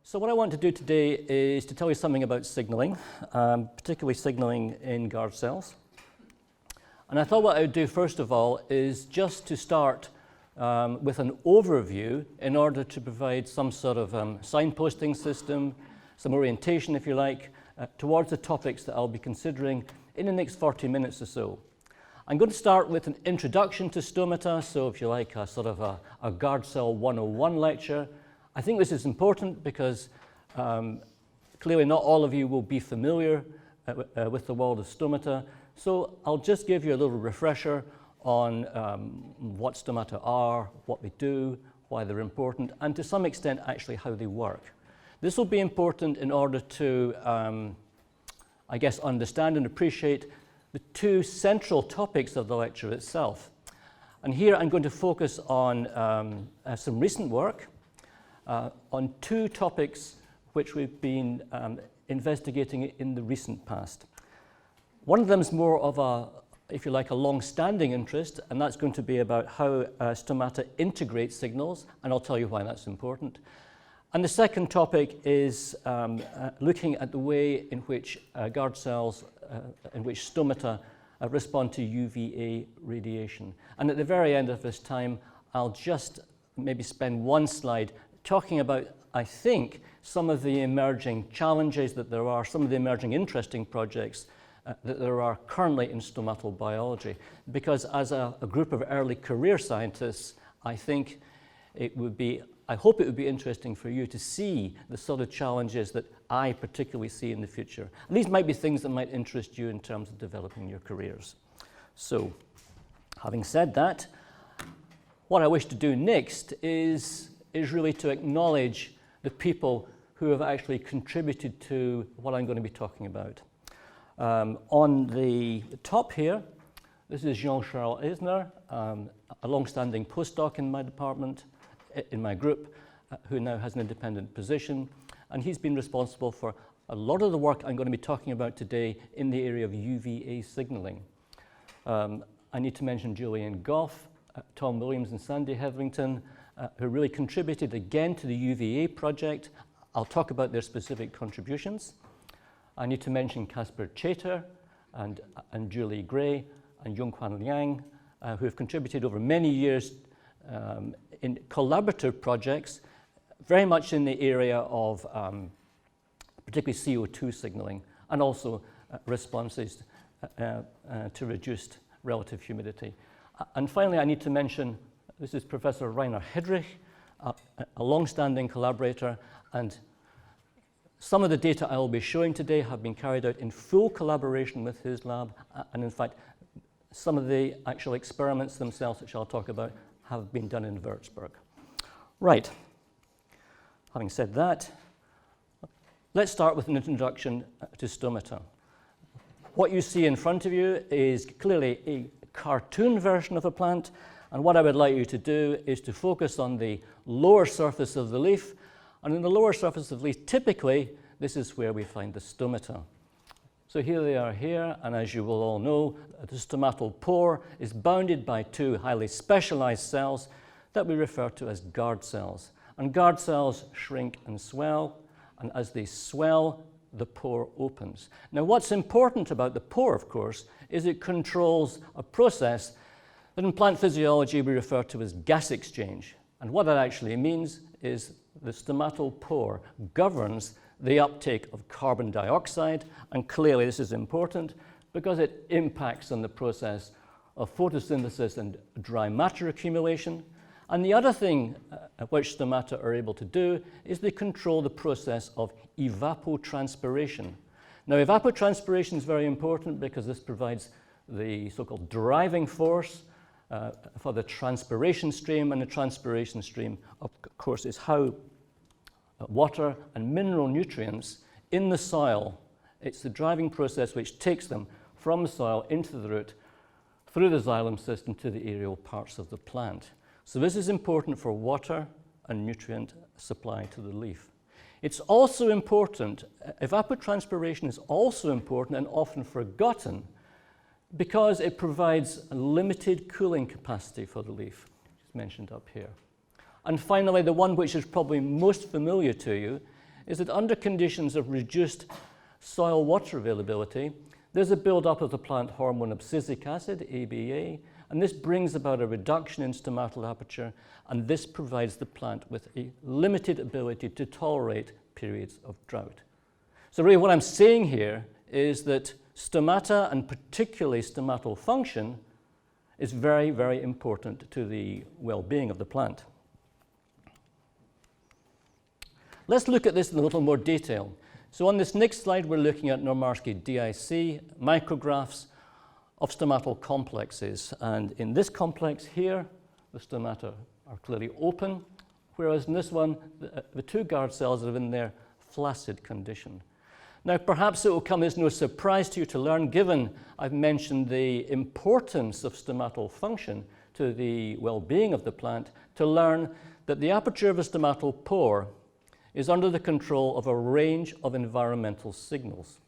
So what I want to do today is to tell you something about signalling, particularly signalling in guard cells. And I thought what I would do first of all is just to start with an overview in order to provide some sort of signposting system, some orientation if you like, towards the topics that I'll be considering in the next 40 minutes or so. I'm going to start with an introduction to stomata, so if you like a sort of a guard cell 101 lecture. I think this is important because clearly not all of you will be familiar with the world of stomata, so I'll just give you a little refresher on what stomata are, what they do, why they're important, and to some extent actually how they work. This will be important in order to, I guess, understand and appreciate the two central topics of the lecture itself. And here I'm going to focus on some recent work on two topics which we've been investigating in the recent past. One of them is more of a, if you like, a long-standing interest, and that's going to be about how stomata integrate signals, and I'll tell you why that's important. And the second topic is looking at the way in which guard cells, in which stomata respond to UVA radiation. And at the very end of this time, I'll just maybe spend one slide talking about, I think, some of the emerging challenges that there are, some of the emerging interesting projects that there are currently in stomatal biology. Because as a group of early career scientists, I think it would be, I hope it would be interesting for you to see the sort of challenges that I particularly see in the future. And these might be things that might interest you in terms of developing your careers. So, having said that, what I wish to do next is really to acknowledge the people who have actually contributed to what I'm going to be talking about. On the top here, this is Jean-Charles Eisner, a long-standing postdoc in my department, in my group, who now has an independent position, and he's been responsible for a lot of the work I'm going to be talking about today in the area of UVA signaling. I need to mention Julian Goff, Tom Williams and Sandy Hetherington, who really contributed again to the UVA project. I'll talk about their specific contributions. I need to mention Casper Chater and Julie Gray and Yongquan Liang, who have contributed over many years in collaborative projects, very much in the area of particularly CO2 signaling and also responses to reduced relative humidity. And finally, I need to mention, this is Professor Rainer Hedrich, a long-standing collaborator, and some of the data I will be showing today have been carried out in full collaboration with his lab, and in fact, some of the actual experiments themselves, which I'll talk about, have been done in Würzburg. Right, having said that, let's start with an introduction to stomata. What you see in front of you is clearly a cartoon version of a plant, and what I would like you to do is to focus on the lower surface of the leaf, and in the lower surface of the leaf, typically, this is where we find the stomata. So here they are here, and as you will all know, the stomatal pore is bounded by two highly specialized cells that we refer to as guard cells. And guard cells shrink and swell, and as they swell, the pore opens. Now, what's important about the pore, of course, is it controls a process that in plant physiology we refer to as gas exchange. And what that actually means is the stomatal pore governs the uptake of carbon dioxide, and clearly this is important because it impacts on the process of photosynthesis and dry matter accumulation. And the other thing which stomata are able to do is they control the process of evapotranspiration. Now, evapotranspiration is very important because this provides the so-called driving force for the transpiration stream, and the transpiration stream, of course, is how water and mineral nutrients in the soil, it's the driving process which takes them from the soil into the root, through the xylem system to the aerial parts of the plant. So this is important for water and nutrient supply to the leaf. It's also important, evapotranspiration is also important and often forgotten because it provides a limited cooling capacity for the leaf, which is mentioned up here. And finally, the one which is probably most familiar to you is that under conditions of reduced soil water availability, there's a build-up of the plant hormone abscisic acid, ABA, and this brings about a reduction in stomatal aperture, and this provides the plant with a limited ability to tolerate periods of drought. So really what I'm saying here is that stomata, and particularly stomatal function, is very, very important to the well-being of the plant. Let's look at this in a little more detail. So on this next slide, we're looking at Normarski DIC micrographs of stomatal complexes. And in this complex here, the stomata are clearly open, whereas in this one, the two guard cells are in their flaccid condition. Now, perhaps it will come as no surprise to you to learn, given I've mentioned the importance of stomatal function to the well-being of the plant, to learn that the aperture of a stomatal pore is under the control of a range of environmental signals.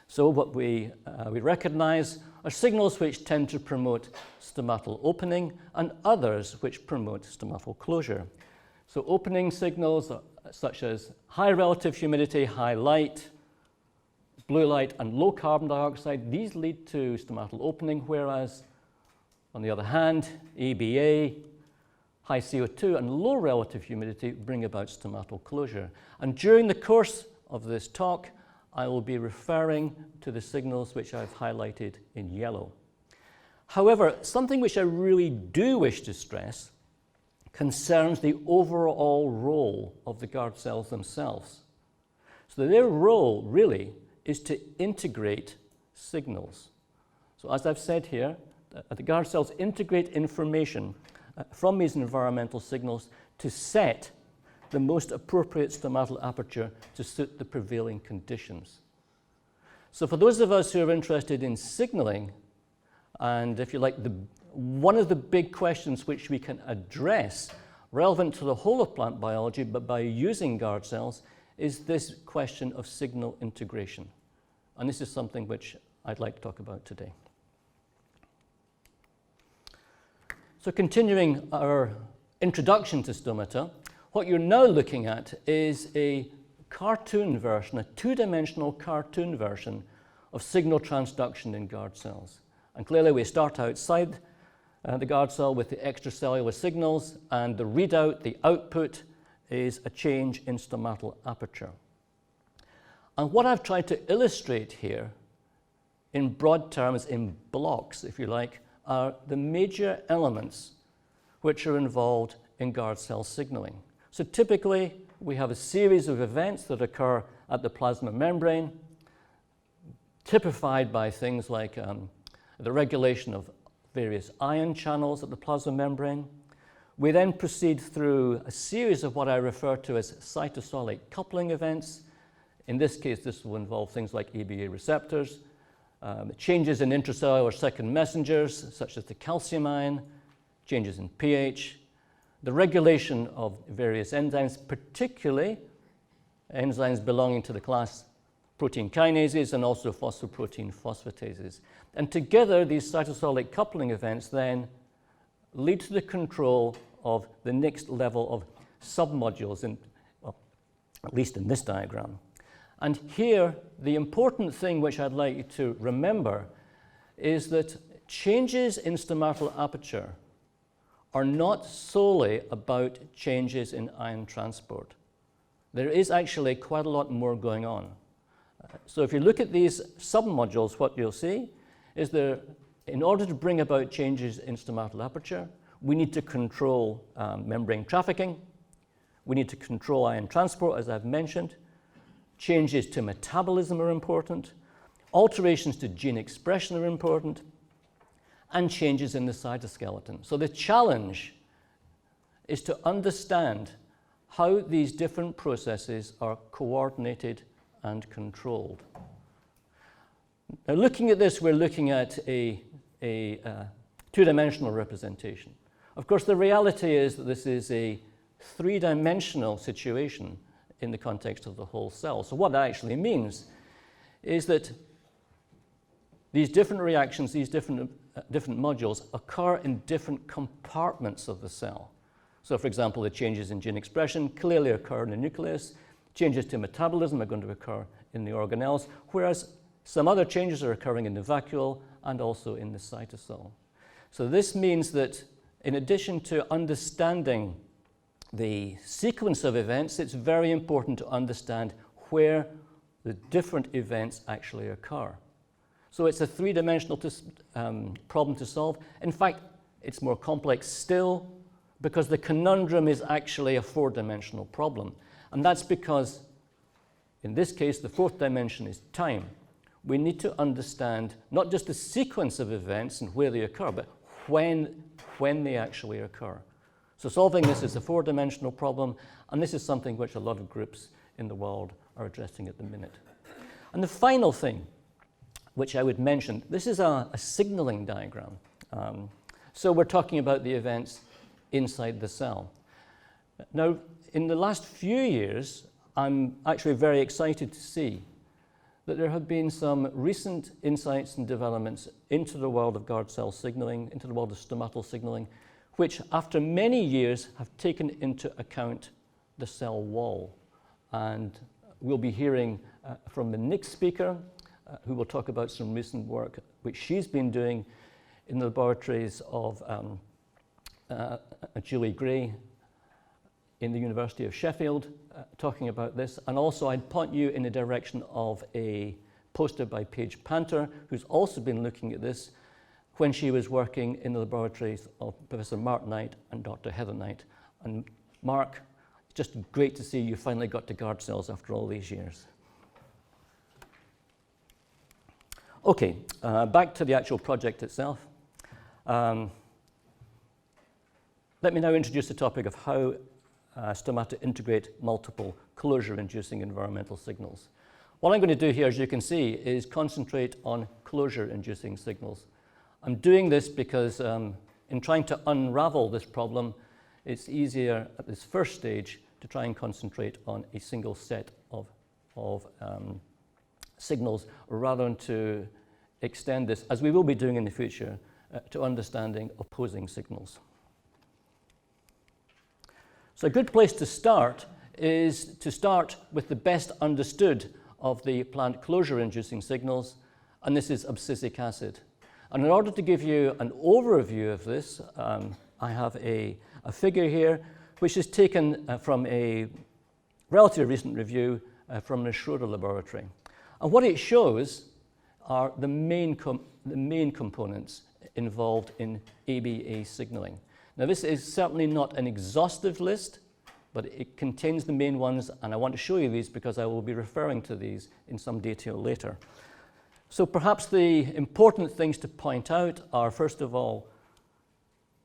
So what we recognize are signals which tend to promote stomatal opening and others which promote stomatal closure. So opening signals such as high relative humidity, high light, blue light, and low carbon dioxide, these lead to stomatal opening, whereas on the other hand, ABA, high CO2 and low relative humidity bring about stomatal closure. And during the course of this talk, I will be referring to the signals which I've highlighted in yellow. However, something which I really do wish to stress concerns the overall role of the guard cells themselves. So their role really is to integrate signals. So as I've said here, the guard cells integrate information from these environmental signals to set the most appropriate stomatal aperture to suit the prevailing conditions. So for those of us who are interested in signaling, and if you like, one of the big questions which we can address relevant to the whole of plant biology, but by using guard cells, is this question of signal integration. And this is something which I'd like to talk about today. So continuing our introduction to stomata, what you're now looking at is a cartoon version, a two-dimensional cartoon version of signal transduction in guard cells. And clearly we start outside the guard cell with the extracellular signals, and the readout, the output, is a change in stomatal aperture. And what I've tried to illustrate here, in broad terms, in blocks, if you like, are the major elements which are involved in guard cell signaling. So typically, we have a series of events that occur at the plasma membrane, typified by things like the regulation of various ion channels at the plasma membrane. We then proceed through a series of what I refer to as cytosolic coupling events. In this case, this will involve things like ABA receptors, changes in intracellular second messengers, such as the calcium ion, changes in pH, the regulation of various enzymes, particularly enzymes belonging to the class protein kinases and also phosphoprotein phosphatases. And together, these cytosolic coupling events then lead to the control of the next level of submodules, well, at least in this diagram. And here, the important thing which I'd like you to remember is that changes in stomatal aperture are not solely about changes in ion transport. There is actually quite a lot more going on. So if you look at these submodules, what you'll see is that in order to bring about changes in stomatal aperture, we need to control membrane trafficking. We need to control ion transport, as I've mentioned. Changes to metabolism are important. Alterations to gene expression are important. And changes in the cytoskeleton. So the challenge is to understand how these different processes are coordinated and controlled. Now, looking at this, we're looking at a two-dimensional representation. Of course, the reality is that this is a three-dimensional situation in the context of the whole cell. So what that actually means is that these different reactions, these different modules occur in different compartments of the cell. So, for example, the changes in gene expression clearly occur in the nucleus. Changes to metabolism are going to occur in the organelles, whereas some other changes are occurring in the vacuole and also in the cytosol. So this means that in addition to understanding the sequence of events, it's very important to understand where the different events actually occur. So it's a three-dimensional problem to solve. In fact, it's more complex still because the conundrum is actually a four-dimensional problem. And that's because, in this case, the fourth dimension is time. We need to understand not just the sequence of events and where they occur, but when they actually occur. So solving this is a four-dimensional problem, and this is something which a lot of groups in the world are addressing at the minute. And the final thing which I would mention, this is a signaling diagram. So we're talking about the events inside the cell. Now, in the last few years, I'm actually very excited to see that there have been some recent insights and developments into the world of guard cell signaling, into the world of stomatal signaling, which after many years have taken into account the cell wall. And we'll be hearing from the next speaker, who will talk about some recent work which she's been doing in the laboratories of Julie Gray in the University of Sheffield, talking about this. And also I'd point you in the direction of a poster by Paige Panter, who's also been looking at this when she was working in the laboratories of Professor Mark Knight and Dr. Heather Knight. And Mark, it's just great to see you finally got to guard cells after all these years. Okay, back to the actual project itself. Let me now introduce the topic of how stomata integrate multiple closure-inducing environmental signals. What I'm going to do here, as you can see, is concentrate on closure-inducing signals. I'm doing this because in trying to unravel this problem, it's easier at this first stage to try and concentrate on a single set of signals rather than to extend this, as we will be doing in the future, to understanding opposing signals. So a good place to start is to start with the best understood of the plant closure-inducing signals, and this is abscisic acid. And in order to give you an overview of this, I have a figure here which is taken from a relatively recent review from the Schroeder laboratory. And what it shows are the main components involved in ABA signaling. Now, this is certainly not an exhaustive list, but it contains the main ones, and I want to show you these because I will be referring to these in some detail later. So perhaps the important things to point out are, first of all,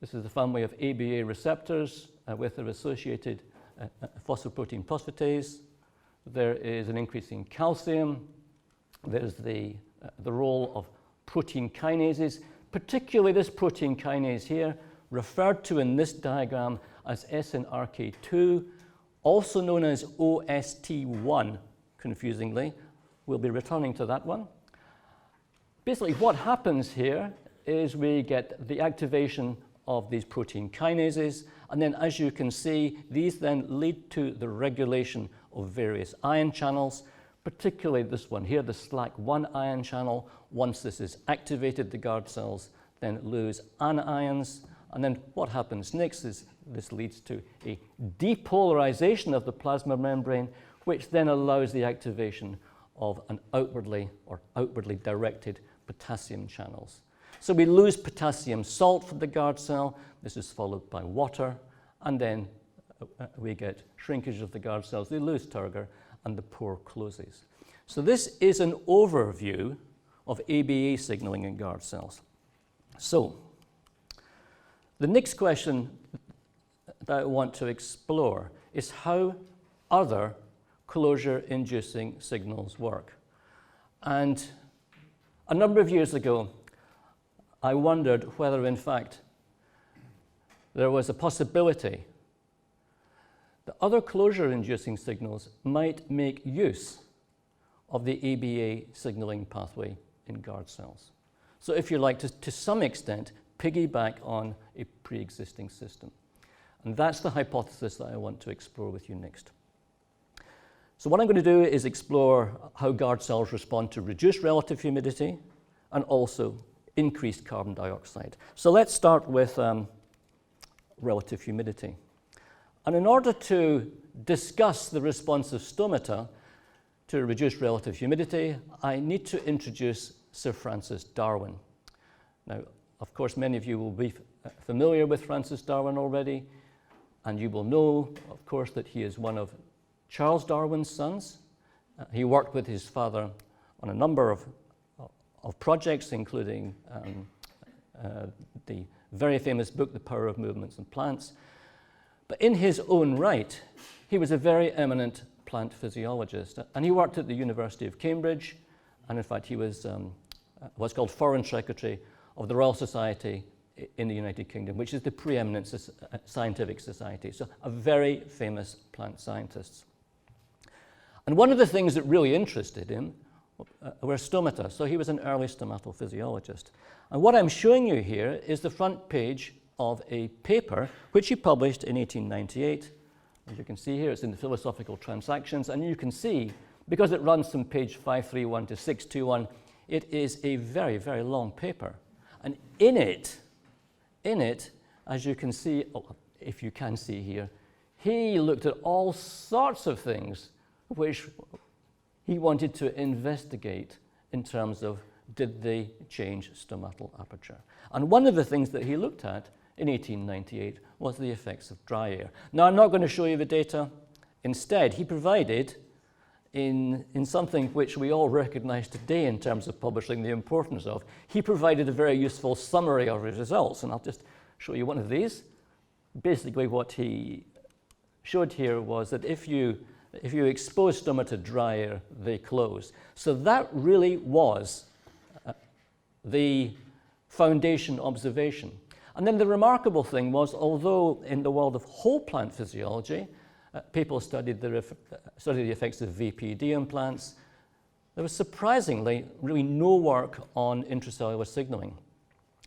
this is the family of ABA receptors with their associated phosphoprotein phosphatase. There is an increase in calcium. There's the role of protein kinases, particularly this protein kinase here, referred to in this diagram as SNRK2, also known as OST1, confusingly. We'll be returning to that one. Basically, what happens here is we get the activation of these protein kinases, and then as you can see, these then lead to the regulation of various ion channels, particularly this one here, the SLAC1 ion channel. Once this is activated, the guard cells then lose anions, and then what happens next is this leads to a depolarization of the plasma membrane, which then allows the activation of an outwardly directed potassium channels. So we lose potassium salt from the guard cell. This is followed by water, and then we get shrinkage of the guard cells. They lose turgor, and the pore closes. So this is an overview of ABA signaling in guard cells. So the next question that I want to explore is how other closure-inducing signals work. And a number of years ago, I wondered whether, in fact, there was a possibility that other closure-inducing signals might make use of the ABA signaling pathway in guard cells. So if you like, to some extent, piggyback on a pre-existing system. And that's the hypothesis that I want to explore with you next. So what I'm going to do is explore how guard cells respond to reduced relative humidity and also increased carbon dioxide. So let's start with relative humidity. And in order to discuss the response of stomata to reduced relative humidity, I need to introduce Sir Francis Darwin. Now, of course, many of you will be familiar with Francis Darwin already, and you will know, of course, that he is one of Charles Darwin's sons. He worked with his father on a number of projects, including the very famous book, The Power of Movements in Plants. But in his own right, he was a very eminent plant physiologist, and he worked at the University of Cambridge, and in fact he was what's called Foreign Secretary of the Royal Society in the United Kingdom, which is the preeminent scientific society, so a very famous plant scientist. And one of the things that really interested him were stomata, so he was an early stomatal physiologist. And what I'm showing you here is the front page of a paper which he published in 1898. As you can see here, it's in the Philosophical Transactions, and you can see, because it runs from page 531 to 621, it is a very, very long paper. And in it, as you can see, if you can see here, he looked at all sorts of things which he wanted to investigate in terms of did they change stomatal aperture. And one of the things that he looked at in 1898 was the effects of dry air. Now, I'm not going to show you the data. Instead, he provided, in something which we all recognize today in terms of publishing the importance of, he provided a very useful summary of his results. And I'll just show you one of these. Basically, what he showed here was that if you expose stomata to dry air, they close. So that really was the foundation observation. And then the remarkable thing was, although in the world of whole plant physiology, people studied the effects of VPD in plants, there was surprisingly really no work on intracellular signaling.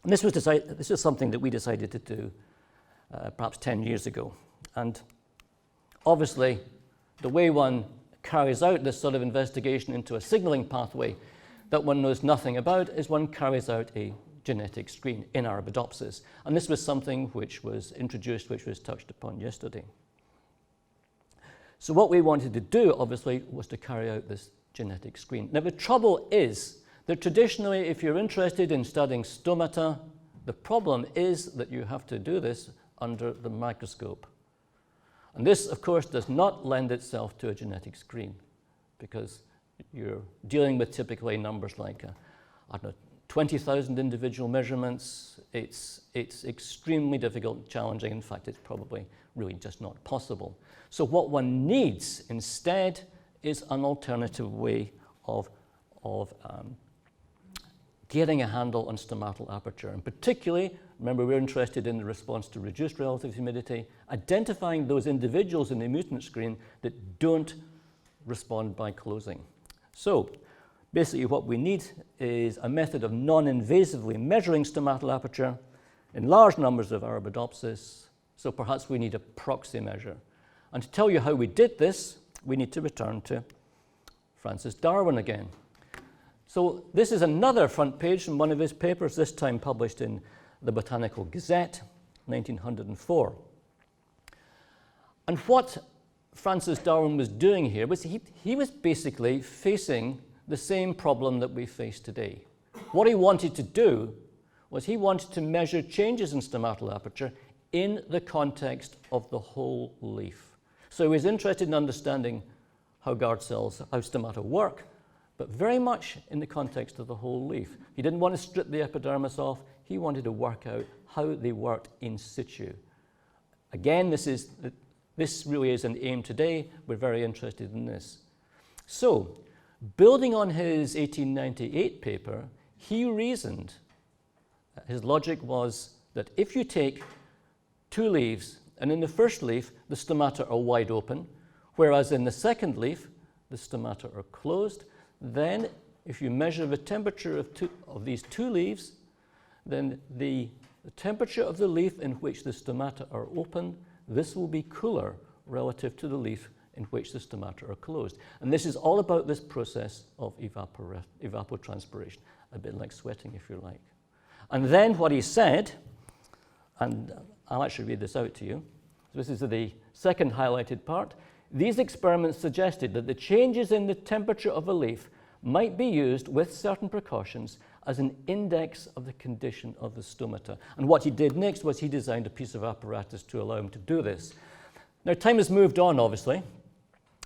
And this is something that we decided to do perhaps 10 years ago. And obviously, the way one carries out this sort of investigation into a signaling pathway that one knows nothing about is one carries out a genetic screen in Arabidopsis. And this was something which was introduced, which was touched upon yesterday. So what we wanted to do, obviously, was to carry out this genetic screen. Now, the trouble is that traditionally, if you're interested in studying stomata, the problem is that you have to do this under the microscope. And this, of course, does not lend itself to a genetic screen because you're dealing with typically numbers like, I don't know, 20,000 individual measurements. It's extremely difficult and challenging. In fact, it's probably really just not possible. So what one needs instead is an alternative way of getting a handle on stomatal aperture. And particularly, remember, we're interested in the response to reduced relative humidity, identifying those individuals in the mutant screen that don't respond by closing. So basically what we need is a method of non-invasively measuring stomatal aperture in large numbers of Arabidopsis. So perhaps we need a proxy measure. And to tell you how we did this, we need to return to Francis Darwin again. So this is another front page from one of his papers, this time published in the Botanical Gazette, 1904. And what Francis Darwin was doing here was he was basically facing the same problem that we face today. What he wanted to do was he wanted to measure changes in stomatal aperture in the context of the whole leaf. So he was interested in understanding how guard cells, how stomata work, but very much in the context of the whole leaf. He didn't want to strip the epidermis off. He wanted to work out how they worked in situ. Again, this really is an aim today. We're very interested in this. So, building on his 1898 paper, he reasoned, his logic was that if you take two leaves, and in the first leaf, the stomata are wide open, whereas in the second leaf, the stomata are closed, then if you measure the temperature of these two leaves, then the temperature of the leaf in which the stomata are open, this will be cooler relative to the leaf in which the stomata are closed. And this is all about this process of evapotranspiration, a bit like sweating, if you like. And then what he said, and I'll actually read this out to you. This is the second highlighted part. These experiments suggested that the changes in the temperature of a leaf might be used with certain precautions as an index of the condition of the stomata. And what he did next was he designed a piece of apparatus to allow him to do this. Now, time has moved on, obviously,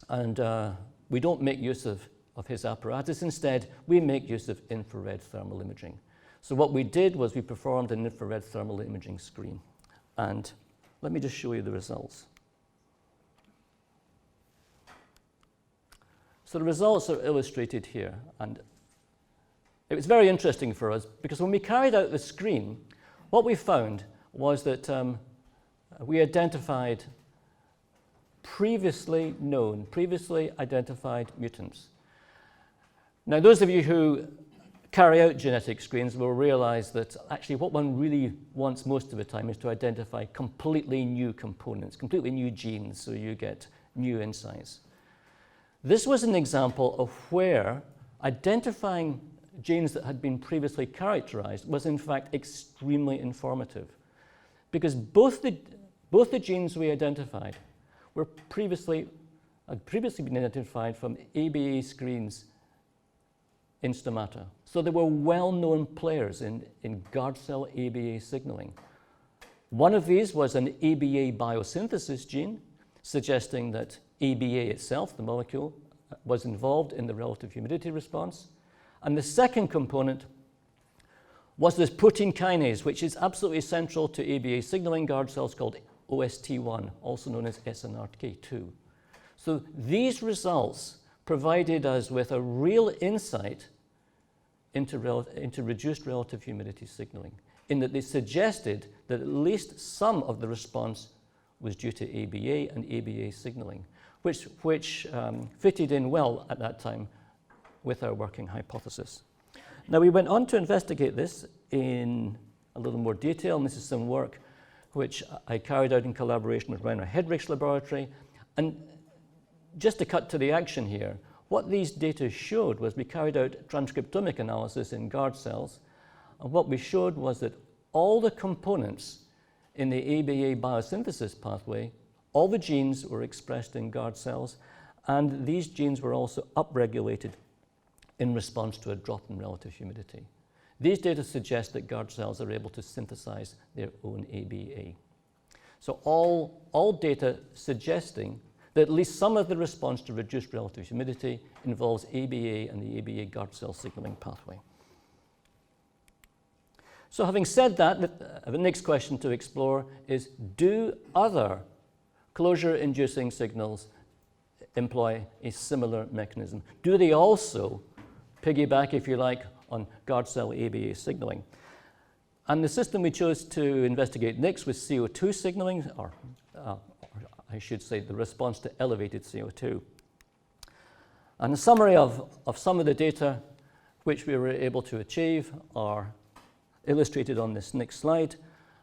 and we don't make use of his apparatus. Instead, we make use of infrared thermal imaging. So what we did was we performed an infrared thermal imaging screen. And let me just show you the results. So the results are illustrated here. And it was very interesting for us because when we carried out the screen, what we found was that we identified previously identified mutants. Now, those of you who carry out genetic screens will realize that actually what one really wants most of the time is to identify completely new components, completely new genes, so you get new insights. This was an example of where identifying genes that had been previously characterized was in fact extremely informative, because both the genes we identified were had previously been identified from ABA screens in stomata. So they were well-known players in guard cell ABA signaling. One of these was an ABA biosynthesis gene, suggesting that ABA itself, the molecule, was involved in the relative humidity response. And the second component was this protein kinase, which is absolutely central to ABA signaling guard cells, called OST1, also known as SNRK2. So these results provided us with a real insight into reduced relative humidity signaling, in that they suggested that at least some of the response was due to ABA and ABA signaling, which fitted in well at that time with our working hypothesis. Now, we went on to investigate this in a little more detail, and this is some work which I carried out in collaboration with Rainer Hedrich's laboratory. And just to cut to the action here, what these data showed was we carried out transcriptomic analysis in guard cells, and what we showed was that all the components in the ABA biosynthesis pathway, all the genes were expressed in guard cells, and these genes were also upregulated in response to a drop in relative humidity. These data suggest that guard cells are able to synthesize their own ABA. So all data suggesting that at least some of the response to reduced relative humidity involves ABA and the ABA guard cell signaling pathway. So having said that, the next question to explore is, do other closure-inducing signals employ a similar mechanism? Do they also piggyback, if you like, on guard cell ABA signaling? And the system we chose to investigate next was CO2 signaling, or I should say the response to elevated CO2. And a summary of some of the data which we were able to achieve are illustrated on this next slide.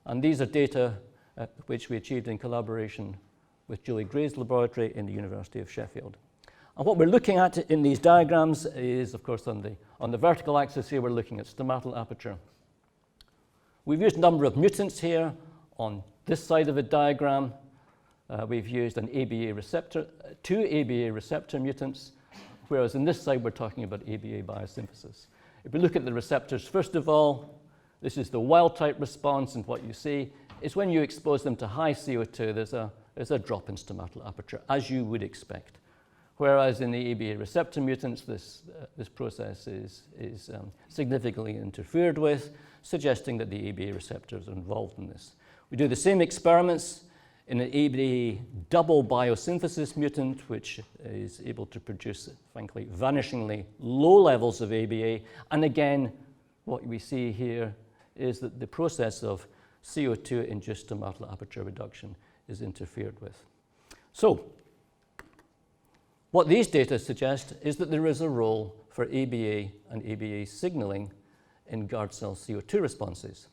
And these are data which we achieved in collaboration with Julie Gray's laboratory in the University of Sheffield. And what we're looking at in these diagrams is, of course, on the vertical axis here, we're looking at stomatal aperture. We've used a number of mutants here. On this side of the diagram, we've used an ABA receptor, 2 ABA receptor mutants, whereas in this side, we're talking about ABA biosynthesis. If we look at the receptors, first of all, this is the wild-type response, and what you see is when you expose them to high CO2, there's a drop in stomatal aperture, as you would expect. Whereas in the ABA receptor mutants, this process is significantly interfered with, suggesting that the ABA receptors are involved in this. We do the same experiments in an ABA double biosynthesis mutant, which is able to produce, frankly, vanishingly low levels of ABA. And again, what we see here is that the process of CO2-induced stomatal aperture reduction is interfered with. So, what these data suggest is that there is a role for ABA and ABA signaling in guard cell CO2 responses.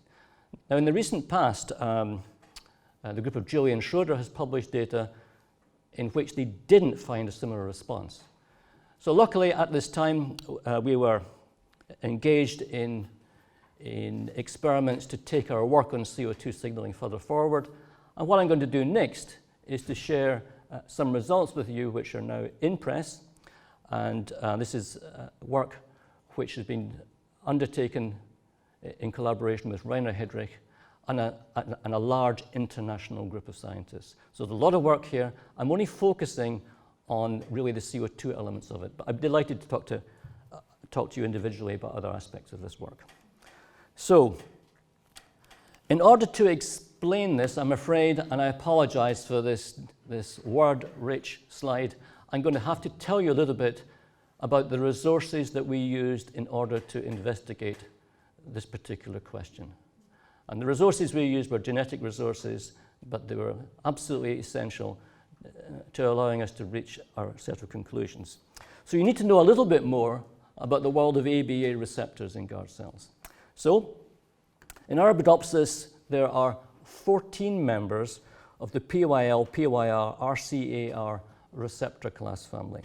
Now, in the recent past, the group of Julian Schroeder has published data in which they didn't find a similar response. So luckily at this time we were engaged in experiments to take our work on CO2 signaling further forward. And what I'm going to do next is to share some results with you which are now in press. And this is work which has been undertaken in collaboration with Rainer Hedrich and a large international group of scientists. So there's a lot of work here. I'm only focusing on really the CO2 elements of it, but I'm delighted to talk to you individually about other aspects of this work. So, in order to explain this, I'm afraid, and I apologize for this word-rich slide, I'm going to have to tell you a little bit about the resources that we used in order to investigate this particular question. And the resources we used were genetic resources, but they were absolutely essential to allowing us to reach our set of conclusions. So you need to know a little bit more about the world of ABA receptors in guard cells. So, in Arabidopsis, there are 14 members of the PYL, PYR, RCAR receptor class family.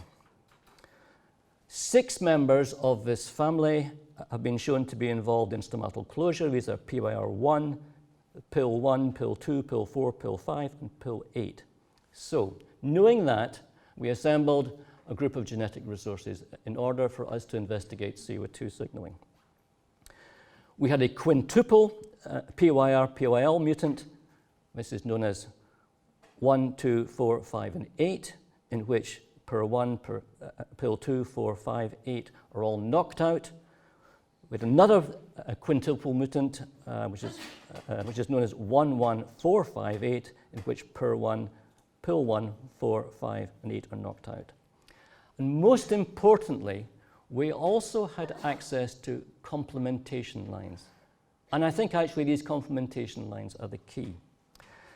6 members of this family have been shown to be involved in stomatal closure. These are PYR1, PIL1, PIL2, PIL4, PIL5, and PIL8. So, knowing that, we assembled a group of genetic resources in order for us to investigate CO2 signaling. We had a quintuple PYR, PYL mutant. This is known as 1, 2, 4, 5, and 8, in which PIR1, PIL2, 4, 5, 8 are all knocked out. We had another quintuple mutant, which is known as 1, 1, 4, 5, 8, in which PIR1, PIL1, 4, 5, and 8 are knocked out. And most importantly, we also had access to complementation lines. And I think actually these complementation lines are the key.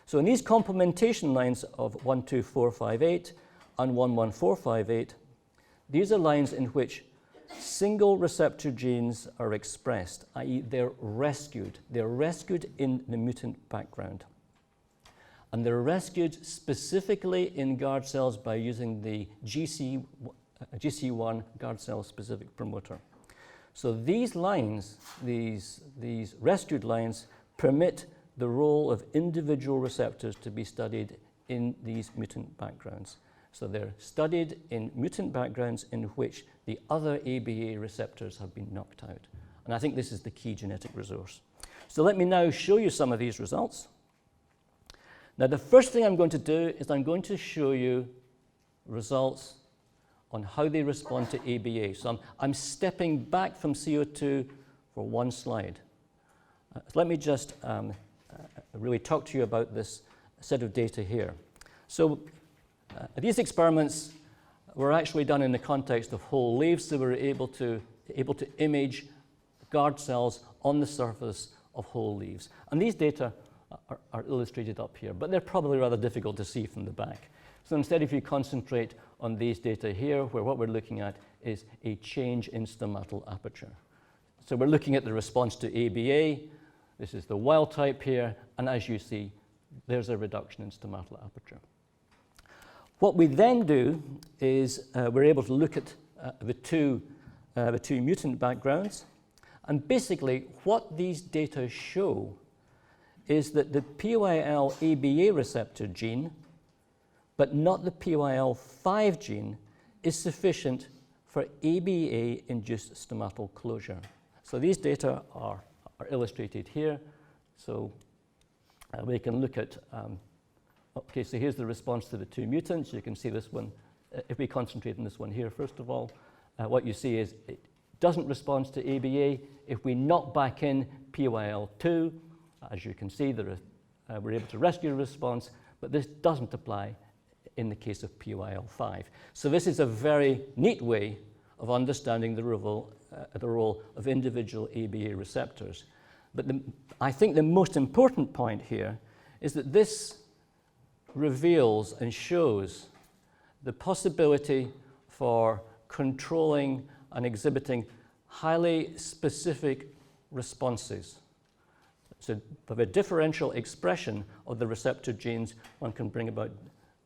So in these complementation lines of 1, 2, 4, 5, 8 and 1, 1, 4, 5, 8, these are lines in which single receptor genes are expressed, i.e. they're rescued. They're rescued in the mutant background. And they're rescued specifically in guard cells by using the GC1 guard cell specific promoter. So these lines, these rescued lines, permit the role of individual receptors to be studied in these mutant backgrounds. So they're studied in mutant backgrounds in which the other ABA receptors have been knocked out. And I think this is the key genetic resource. So let me now show you some of these results. Now, the first thing I'm going to do is I'm going to show you results on how they respond to ABA. So I'm stepping back from CO2 for one slide. So let me just really talk to you about this set of data here. So these experiments were actually done in the context of whole leaves, so we were able to image guard cells on the surface of whole leaves. And these data are illustrated up here, but they're probably rather difficult to see from the back. So instead, if you concentrate on these data here, where what we're looking at is a change in stomatal aperture. So we're looking at the response to ABA. This is the wild type here, and as you see, there's a reduction in stomatal aperture. What we then do is we're able to look at the two mutant backgrounds, and basically what these data show is that the PYL-ABA receptor gene, but not the PYL5 gene, is sufficient for ABA-induced stomatal closure. So these data are illustrated here. So we can look at, okay, so here's the response to the two mutants. You can see this one. If we concentrate on this one here, first of all, what you see is it doesn't respond to ABA. If we knock back in PYL2, as you can see, we're able to rescue a response, but this doesn't apply in the case of PYL5. So this is a very neat way of understanding the role of individual ABA receptors. But I think the most important point here is that this reveals and shows the possibility for controlling and exhibiting highly specific responses. So with a differential expression of the receptor genes, one can bring about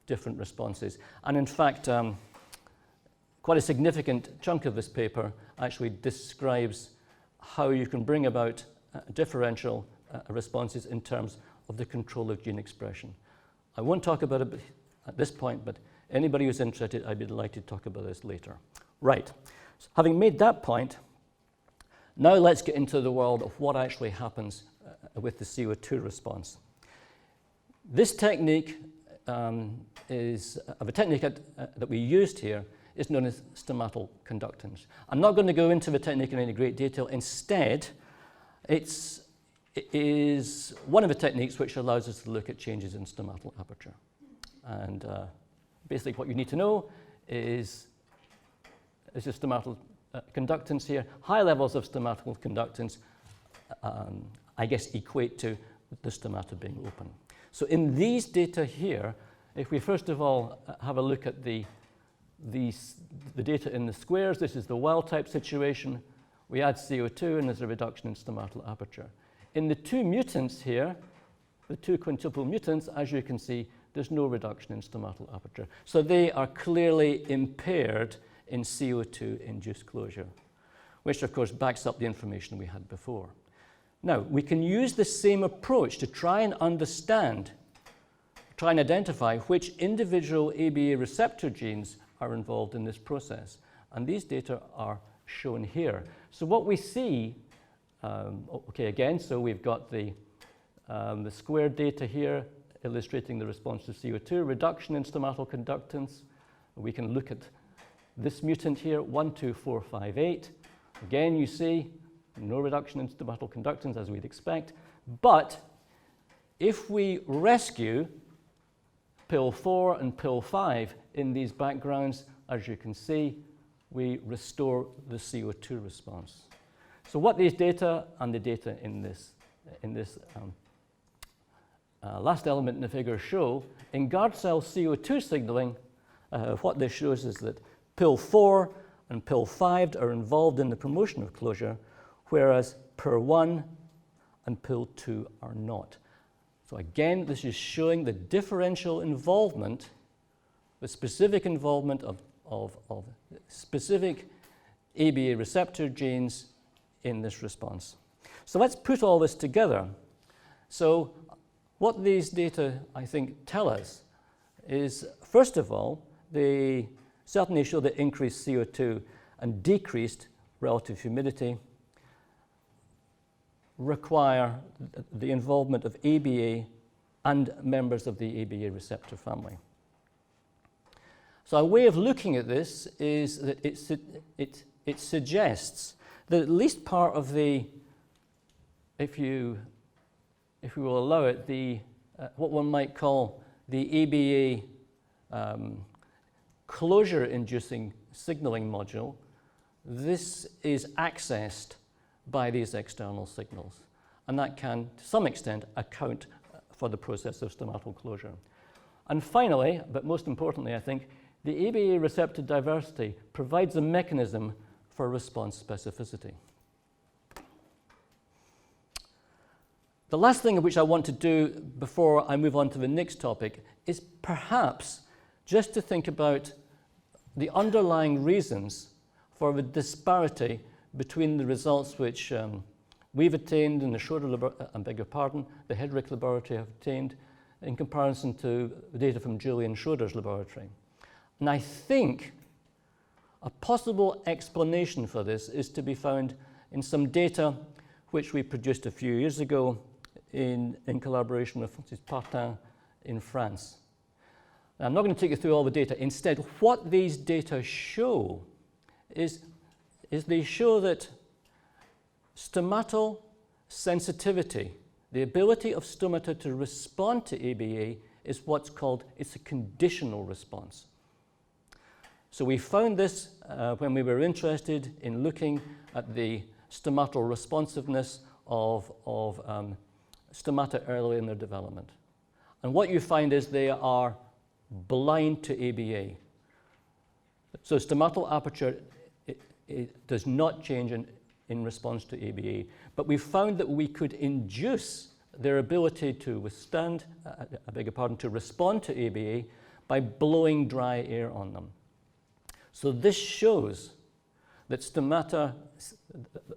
different responses. And in fact, quite a significant chunk of this paper actually describes how you can bring about differential responses in terms of the control of gene expression. I won't talk about it at this point, but anybody who's interested, I'd be delighted to talk about this later. Right, so having made that point, now let's get into the world of what actually happens with the CO2 response. This technique is a technique that we used here is known as stomatal conductance. I'm not going to go into the technique in any great detail. Instead, it is one of the techniques which allows us to look at changes in stomatal aperture. And basically what you need to know is the stomatal conductance here. High levels of stomatal conductance, I guess, equate to the stomata being open. So in these data here, if we first of all have a look at the data in the squares, this is the wild-type situation. We add CO2 and there's a reduction in stomatal aperture. In the two mutants here, the two quintuple mutants, as you can see, there's no reduction in stomatal aperture. So they are clearly impaired in CO2-induced closure, which of course backs up the information we had before. Now, we can use the same approach to try and understand, try and identify which individual ABA receptor genes are involved in this process. And these data are shown here. So what we see, okay, again, so we've got the square data here illustrating the response to CO2, reduction in stomatal conductance. We can look at this mutant here, 12458. Again, you see no reduction in stomatal conductance as we'd expect. But if we rescue pill 4 and pill 5 in these backgrounds, as you can see, we restore the CO2 response. So what these data and the data in this last element in the figure show, in guard cell CO2 signaling, what this shows is that pill 4 and pill 5 are involved in the promotion of closure, whereas pill 1 and pill 2 are not. So again, this is showing the differential involvement, the specific involvement of specific ABA receptor genes in this response. So let's put all this together. So what these data, I think, tell us is, first of all, they certainly show that increased CO2 and decreased relative humidity require the involvement of ABA and members of the ABA receptor family. So a way of looking at this is that it suggests that at least part of the, if we will allow it, the what one might call the ABA closure-inducing signaling module, this is accessed by these external signals. And that can, to some extent, account for the process of stomatal closure. And finally, but most importantly, I think, the ABA receptor diversity provides a mechanism for response specificity. The last thing which I want to do before I move on to the next topic is perhaps just to think about the underlying reasons for the disparity between the results which we've attained in the Schroeder the Hetherington laboratory have obtained in comparison to the data from Julian Schroeder's laboratory. And I think a possible explanation for this is to be found in some data which we produced a few years ago in collaboration with Francis Darwin in France. Now, I'm not going to take you through all the data. Instead, what these data show is they show that stomatal sensitivity, the ability of stomata to respond to ABA, is what's called, it's a conditional response. So we found this when we were interested in looking at the stomatal responsiveness of stomata early in their development. And what you find is they are blind to ABA. So stomatal aperture it does not change in response to ABA. But we found that we could induce their ability to withstand, to respond to ABA by blowing dry air on them. So this shows that stomata,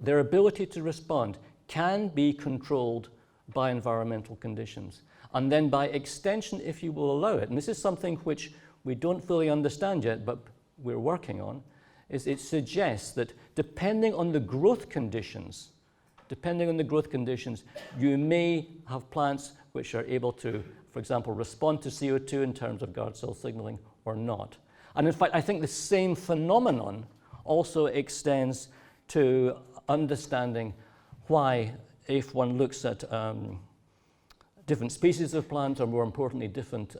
their ability to respond, can be controlled by environmental conditions. And then by extension, if you will allow it, and this is something which we don't fully understand yet, but we're working on, is it suggests that depending on the growth conditions, you may have plants which are able to, for example, respond to CO2 in terms of guard cell signaling or not. And in fact, I think the same phenomenon also extends to understanding why, if one looks at different species of plants, or more importantly, different,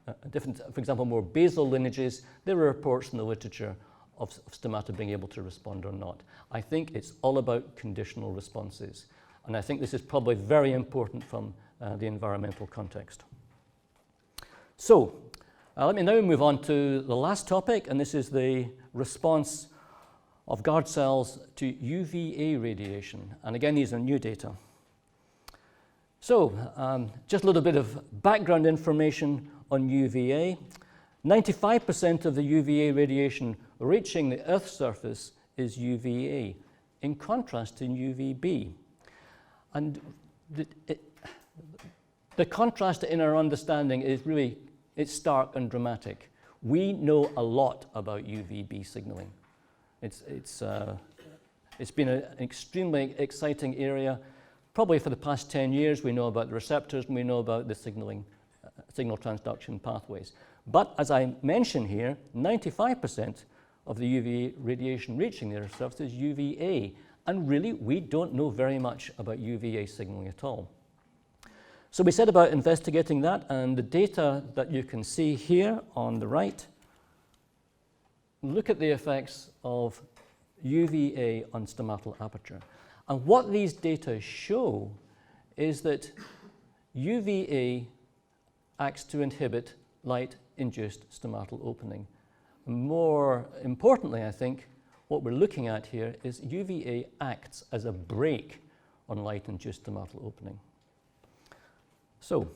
for example, more basal lineages, there are reports in the literature of stomata being able to respond or not. I think it's all about conditional responses. And I think this is probably very important from the environmental context. So, let me now move on to the last topic, and this is the response of guard cells to UVA radiation. And again, these are new data. So, just a little bit of background information on UVA. 95% of the UVA radiation reaching the Earth's surface is UVA, in contrast to UVB. And the contrast in our understanding is really, it's stark and dramatic. We know a lot about UVB signaling. It's been an extremely exciting area. Probably for the past 10 years, we know about the receptors and we know about the signal transduction pathways. But as I mentioned here, 95% of the UVA radiation reaching the Earth's surface is UVA. And really, we don't know very much about UVA signaling at all. So we set about investigating that, and the data that you can see here on the right look at the effects of UVA on stomatal aperture. And what these data show is that UVA acts to inhibit light-induced stomatal opening. More importantly, I think, what we're looking at here is UVA acts as a brake on light-induced stomatal opening. So,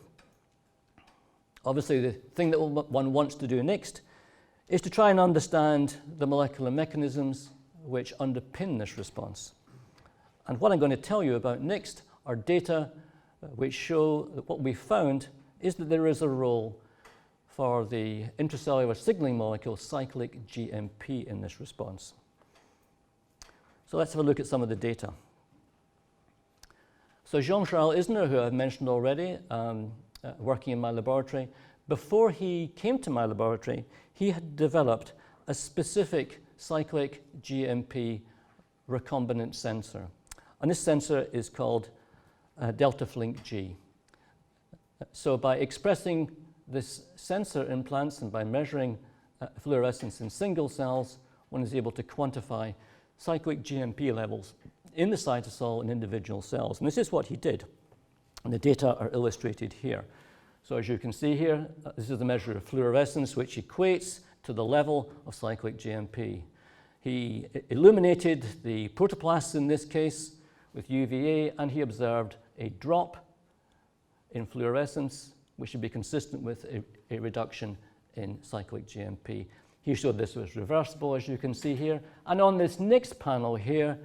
obviously the thing that one wants to do next is to try and understand the molecular mechanisms which underpin this response. And what I'm going to tell you about next are data which show that what we found is that there is a role for the intracellular signaling molecule CyclicGMP in this response. So let's have a look at some of the data. So Jean-Charles Isner, who I've mentioned already, working in my laboratory, before he came to my laboratory, he had developed a specific CyclicGMP recombinant sensor. And this sensor is called Delta Flink G. So by expressing this sensor in plants and by measuring fluorescence in single cells, one is able to quantify CyclicGMP levels in the cytosol in individual cells. And this is what he did. And the data are illustrated here. So as you can see here, this is the measure of fluorescence, which equates to the level of CyclicGMP. He illuminated the protoplasts in this case with UVA, and he observed a drop in fluorescence, which would be consistent with a reduction in CyclicGMP. He showed this was reversible, as you can see here. And on this next panel here,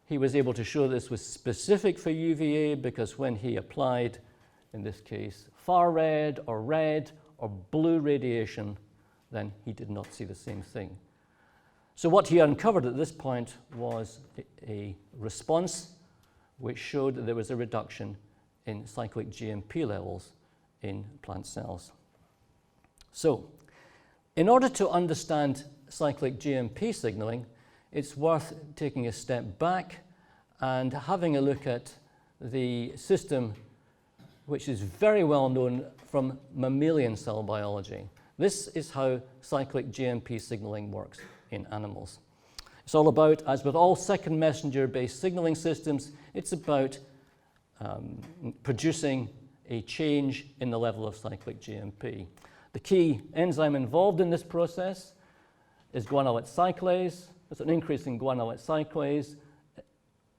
he was able to show this was specific for UVA because when he applied, in this case, far red or blue radiation, then he did not see the same thing. So what he uncovered at this point was a response which showed that there was a reduction in CyclicGMP levels in plant cells. So, in order to understand CyclicGMP signaling, it's worth taking a step back and having a look at the system which is very well known from mammalian cell biology. This is how CyclicGMP signaling works in animals. It's all about, as with all second messenger-based signaling systems, it's about producing a change in the level of CyclicGMP. The key enzyme involved in this process is guanylate cyclase. It's an increase in guanylate cyclase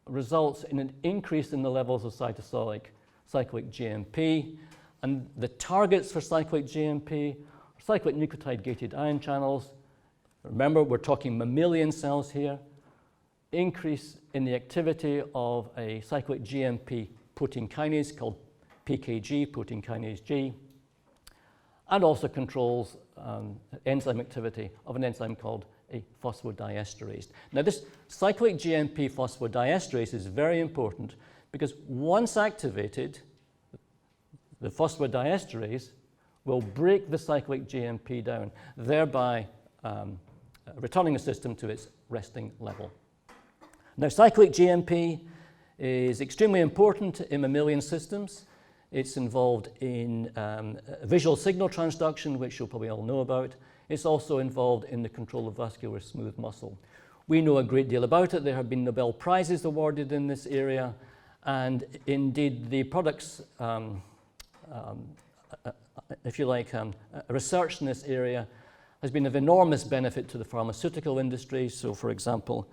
results in an increase in the levels of cytosolic CyclicGMP. And the targets for CyclicGMP are cyclic nucleotide gated ion channels. Remember, we're talking mammalian cells here. Increase in the activity of a cyclic GMP protein kinase called PKG, protein kinase G, and also controls enzyme activity of an enzyme called a phosphodiesterase. Now, this cyclic GMP phosphodiesterase is very important because once activated, the phosphodiesterase will break the cyclic GMP down, thereby returning the system to its resting level. Now, cyclic GMP is extremely important in mammalian systems. It's involved in visual signal transduction, which you'll probably all know about. It's also involved in the control of vascular smooth muscle. We know a great deal about it. There have been Nobel Prizes awarded in this area, and indeed the products, if you like, research in this area has been of enormous benefit to the pharmaceutical industry. So, for example,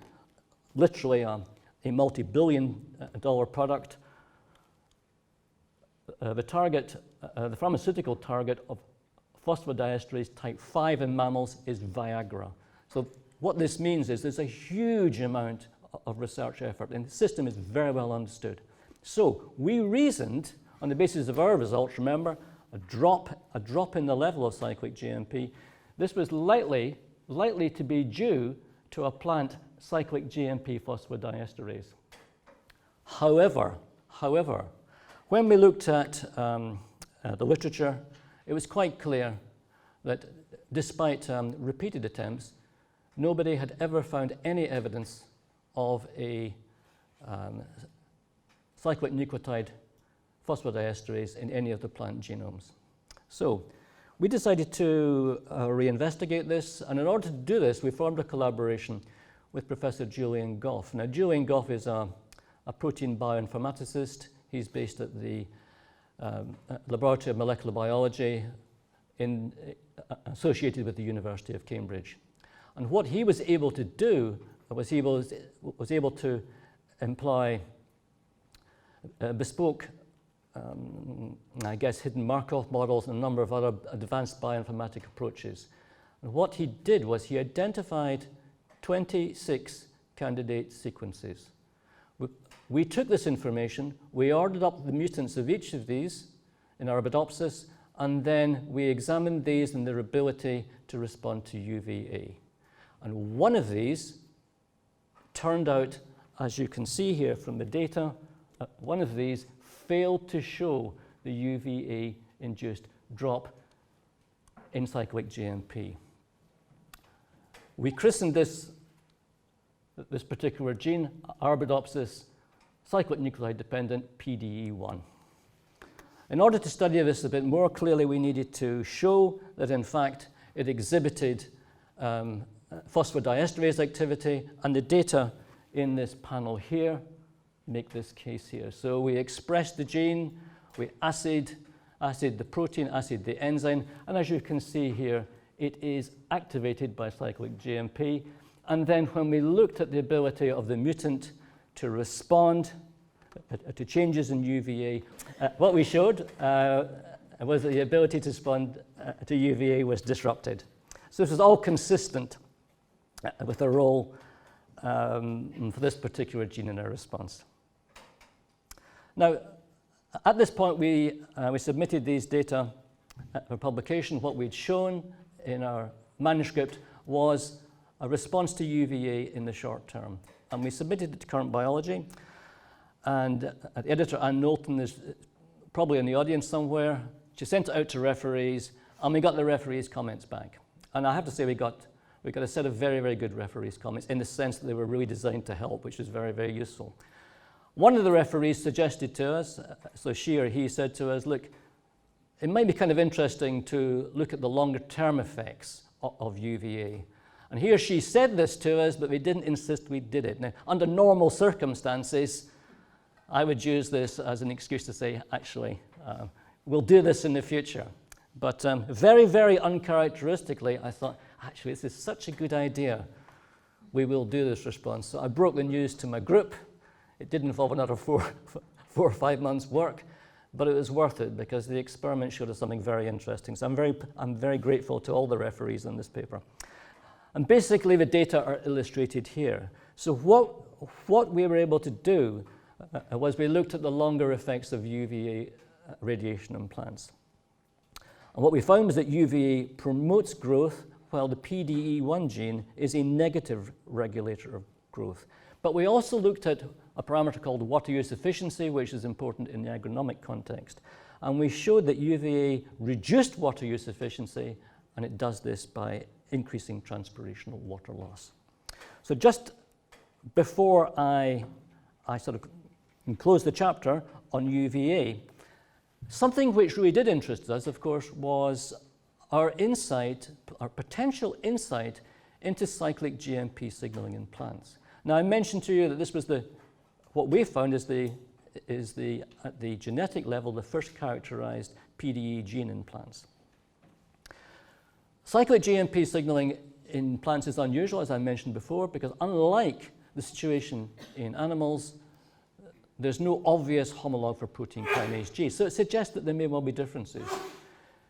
literally a multi-billion-dollar product. The pharmaceutical target of phosphodiesterase type 5 in mammals is Viagra. So what this means is there's a huge amount of research effort, and the system is very well understood. So we reasoned, on the basis of our results, remember, a drop in the level of cyclic GMP. This was likely to be due to a plant cyclic GMP phosphodiesterase. However, when we looked at the literature, it was quite clear that despite repeated attempts, nobody had ever found any evidence of a cyclic nucleotide phosphodiesterase in any of the plant genomes. So we decided to reinvestigate this, and in order to do this, we formed a collaboration with Professor Julian Goff. Now, Julian Goff is a protein bioinformaticist. He's based at the Laboratory of Molecular Biology associated with the University of Cambridge. And what he was able to do was he was able to employ bespoke, I guess, hidden Markov models and a number of other advanced bioinformatic approaches. And what he did was he identified 26 candidate sequences. We took this information, we ordered up the mutants of each of these in Arabidopsis, and then we examined these and their ability to respond to UVA. And one of these turned out, as you can see here from the data, one of these failed to show the UVA-induced drop in cyclic GMP. We christened this particular gene, Arabidopsis cyclic nucleotide dependent PDE1. In order to study this a bit more clearly, we needed to show that in fact it exhibited phosphodiesterase activity, and the data in this panel here make this case here. So we expressed the gene, we acid the protein, acid the enzyme, and as you can see here, it is activated by cyclic GMP. And then when we looked at the ability of the mutant to respond to changes in UVA, what we showed was that the ability to respond to UVA was disrupted. So this is all consistent with the role for this particular gene in our response. Now, at this point, we submitted these data for publication. What we'd shown in our manuscript was a response to UVA in the short term. And we submitted it to Current Biology. And the editor, Ann Knowlton, is probably in the audience somewhere. She sent it out to referees, and we got the referees' comments back. And I have to say we got a set of very, very good referees' comments in the sense that they were really designed to help, which was very, very useful. One of the referees suggested to us, so she or he said to us, look, it might be kind of interesting to look at the longer-term effects of UVA. And he or she said this to us, but we didn't insist we did it. Now, under normal circumstances, I would use this as an excuse to say, actually, we'll do this in the future. But very, very uncharacteristically, I thought, actually, this is such a good idea. We will do this response. So I broke the news to my group. It did involve another 4 or 5 months' work. but it was worth it because the experiment showed us something very interesting. So I'm very grateful to all the referees on this paper. And basically the data are illustrated here. So what we were able to do was we looked at the longer effects of UVA radiation on plants. And what we found was that UVA promotes growth while the PDE1 gene is a negative regulator of growth. But we also looked at a parameter called water use efficiency, which is important in the agronomic context. And we showed that UVA reduced water use efficiency, and it does this by increasing transpirational water loss. So just before I sort of close the chapter on UVA, something which really did interest us, of course, was our potential insight into cyclic GMP signaling in plants. Now, I mentioned to you that this was what we found is at the genetic level, the first characterized PDE gene in plants. Cyclic GMP signaling in plants is unusual, as I mentioned before, because unlike the situation in animals, there's no obvious homologue for protein kinase G. So it suggests that there may well be differences.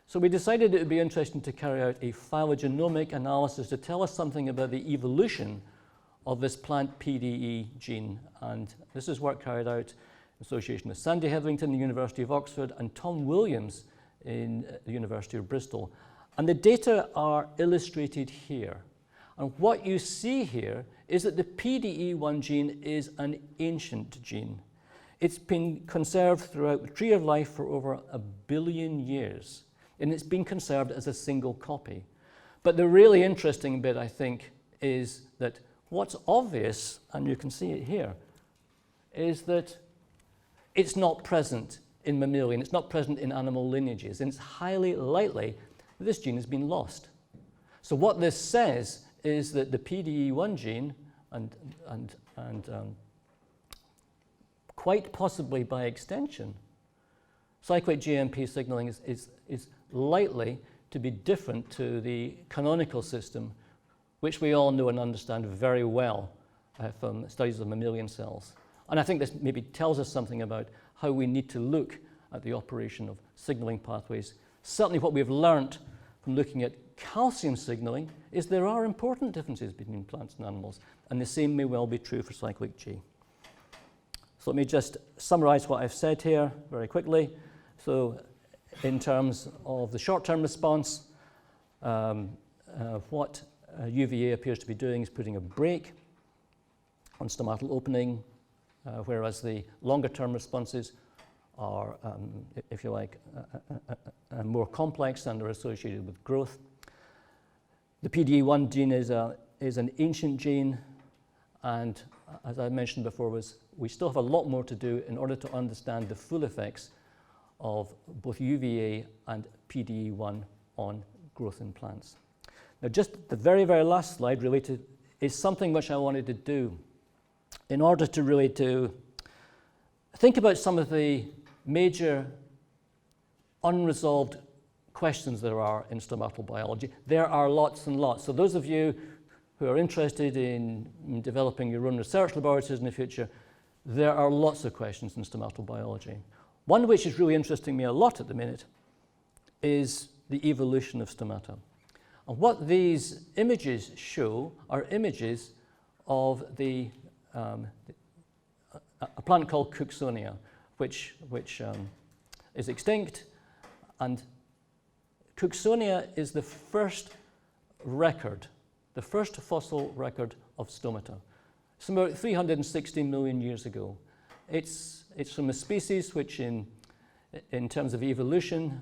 So we decided it would be interesting to carry out a phylogenomic analysis to tell us something about the evolution of this plant PDE gene. And this is work carried out in association with Sandy Hetherington, the University of Oxford, and Tom Williams in the University of Bristol. And the data are illustrated here. And what you see here is that the PDE1 gene is an ancient gene. It's been conserved throughout the tree of life for over 1 billion years, and it's been conserved as a single copy. But the really interesting bit, I think, is that what's obvious, and you can see it here, is that it's not present in mammalian, it's not present in animal lineages, and it's highly likely that this gene has been lost. So what this says is that the PDE1 gene, and quite possibly by extension, cyclic GMP signaling is likely to be different to the canonical system, which we all know and understand very well from studies of mammalian cells. And I think this maybe tells us something about how we need to look at the operation of signaling pathways. Certainly what we've learned from looking at calcium signaling is there are important differences between plants and animals, and the same may well be true for cyclic G. So let me just summarize what I've said here very quickly. So in terms of the short-term response, what UVA appears to be doing is putting a brake on stomatal opening, whereas the longer-term responses are, if you like, more complex and are associated with growth. The PDE1 gene is an ancient gene, and as I mentioned before, we still have a lot more to do in order to understand the full effects of both UVA and PDE1 on growth in plants. Now, just the very, very last slide related is something which I wanted to do in order to really to think about some of the major unresolved questions there are in stomatal biology. There are lots and lots. So those of you who are interested in developing your own research laboratories in the future, there are lots of questions in stomatal biology. One which is really interesting me a lot at the minute is the evolution of stomata. And what these images show are images of a plant called Cooksonia, which is extinct. And Cooksonia is the first record, the first fossil record of stomata. It's about 360 million years ago. It's from a species which in terms of evolution,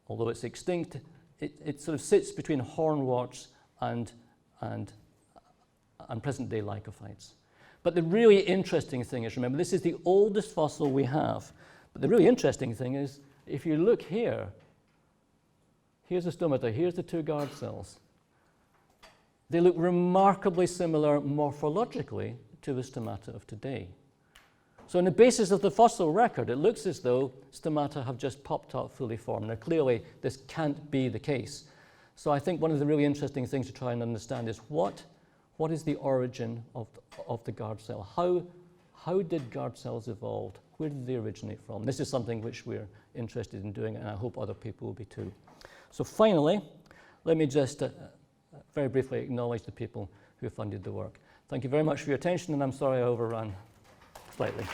although it's extinct, it sort of sits between hornworts and present-day lycophytes. But the really interesting thing is, remember, this is the oldest fossil we have. But the really interesting thing is, if you look here, here's the stomata, here's the two guard cells. They look remarkably similar morphologically to the stomata of today. So on the basis of the fossil record, it looks as though stomata have just popped up fully formed. Now clearly this can't be the case. So I think one of the really interesting things to try and understand is what is the origin of the guard cell? How did guard cells evolve? Where did they originate from? This is something which we're interested in doing, and I hope other people will be too. So finally, let me just very briefly acknowledge the people who funded the work. Thank you very much for your attention, and I'm sorry I overran slightly.